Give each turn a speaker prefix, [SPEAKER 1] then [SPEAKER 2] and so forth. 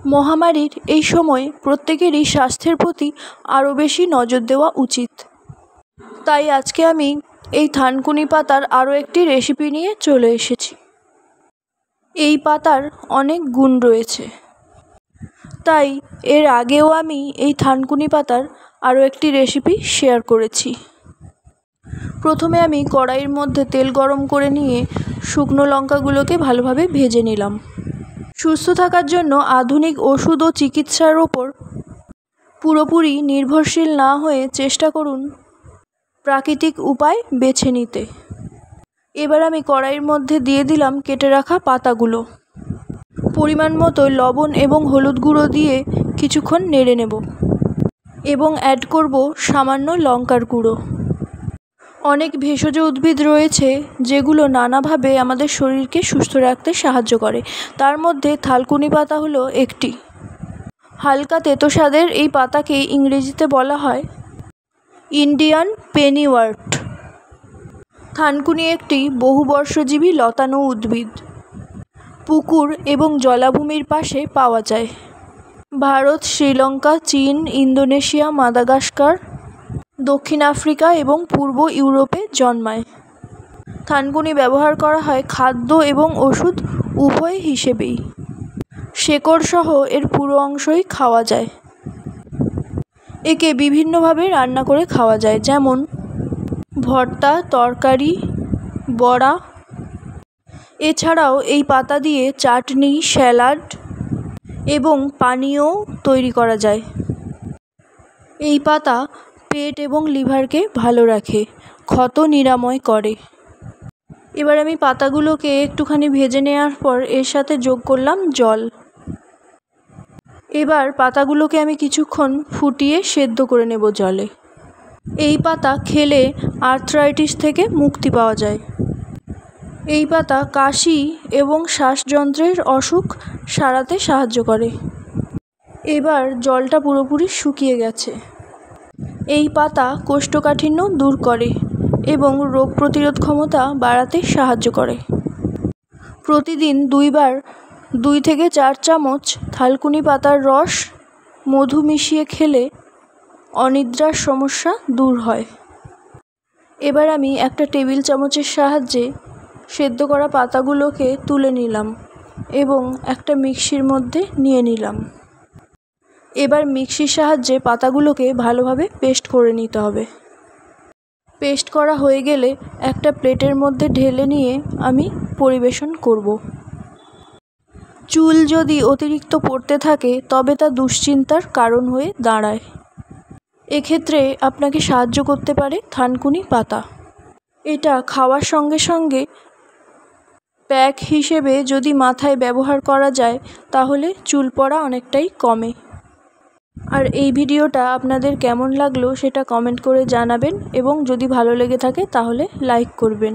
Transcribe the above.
[SPEAKER 1] মহামারীর এই সময় প্রত্যেকেরই স্বাস্থ্যের প্রতি আরও বেশি নজর দেওয়া উচিত। তাই আজকে আমি এই থানকুনি পাতার আরও একটি রেসিপি নিয়ে চলে এসেছি। এই পাতার অনেক গুণ রয়েছে, তাই এর আগেও আমি এই থানকুনি পাতার আরও একটি রেসিপি শেয়ার করেছি। প্রথমে আমি কড়াইয়ের মধ্যে তেল গরম করে নিয়ে শুকনো লঙ্কাগুলোকে ভালোভাবে ভেজে নিলাম। সুস্থ থাকার জন্য আধুনিক ওষুধ ও চিকিৎসার ওপর পুরোপুরি নির্ভরশীল না হয়ে চেষ্টা করুন প্রাকৃতিক উপায় বেছে নিতে। এবার আমি কড়াইয়ের মধ্যে দিয়ে দিলাম কেটে রাখা পাতাগুলো। পরিমাণ মতো লবণ এবং হলুদ গুঁড়ো দিয়ে কিছুক্ষণ নেড়ে নেব এবং অ্যাড করব সামান্য লঙ্কার গুঁড়ো। অনেক ভেষজ উদ্ভিদ রয়েছে যেগুলো নানাভাবে আমাদের শরীরকে সুস্থ রাখতে সাহায্য করে, তার মধ্যে থানকুনি পাতা হলো একটি। হালকা তেতো স্বাদের এই পাতাকে ইংরেজিতে বলা হয় ইন্ডিয়ান পেনিওয়ার্ট। থানকুনি একটি বহুবর্ষজীবী লতানো উদ্ভিদ। পুকুর এবং জলাভূমির পাশে পাওয়া যায়। ভারত, শ্রীলঙ্কা, চীন, ইন্দোনেশিয়া, মাদাগাস্কার, দক্ষিণ আফ্রিকা এবং পূর্ব ইউরোপে জন্মায়। থানকুনি ব্যবহার করা হয় খাদ্য এবং ওষুধ উভয় হিসেবেই। শেকড় সহ এর পুরো অংশই খাওয়া যায়। একে বিভিন্নভাবে রান্না করে খাওয়া যায়, যেমন ভর্তা, তরকারি, বড়া। এছাড়াও এই পাতা দিয়ে চাটনি, স্যালাড এবং পানীয় তৈরি করা যায়। এই পাতা পেট এবং লিভারকে ভালো রাখে, ক্ষত নিরাময় করে। এবার আমি পাতাগুলোকে একটুখানি ভেজে নেওয়ার পর এর সাথে যোগ করলাম জল। এবার পাতাগুলোকে আমি কিছুক্ষণ ফুটিয়ে সেদ্ধ করে নেব জলে। এই পাতা খেলে আর্থ্রাইটিস থেকে মুক্তি পাওয়া যায়। এই পাতা কাশি এবং শ্বাসযন্ত্রের অসুখ সারাতে সাহায্য করে। এবার জলটা পুরোপুরি শুকিয়ে গেছে। এই পাতা কোষ্ঠকাঠিন্য দূর করে এবং রোগ প্রতিরোধ ক্ষমতা বাড়াতে সাহায্য করে। প্রতিদিন 2 থেকে 4 চামচ থানকুনি পাতার রস মধু মিশিয়ে খেলে অনিদ্রার সমস্যা দূর হয়। এবার আমি একটা টেবিল চামচের সাহায্যে সেদ্ধ করা পাতাগুলোকে তুলে নিলাম এবং একটা মিক্সির মধ্যে নিয়ে নিলাম। এবার মিক্সির সাহায্যে পাতাগুলোকে ভালোভাবে পেস্ট করে নিতে হবে। পেস্ট করা হয়ে গেলে একটা প্লেটের মধ্যে ঢেলে নিয়ে আমি পরিবেশন করব। চুল যদি অতিরিক্ত পড়তে থাকে তবে তা দুশ্চিন্তার কারণ হয়ে দাঁড়ায়। এক্ষেত্রে আপনাকে সাহায্য করতে পারে থানকুনি পাতা। এটা খাওয়ার সঙ্গে সঙ্গে প্যাক হিসেবে যদি মাথায় ব্যবহার করা যায় তাহলে চুল পড়া অনেকটাই কমে। আর এই ভিডিওটা আপনাদের কেমন লাগলো সেটা কমেন্ট করে জানাবেন এবং যদি ভালো লেগে থাকে তাহলে লাইক করবেন।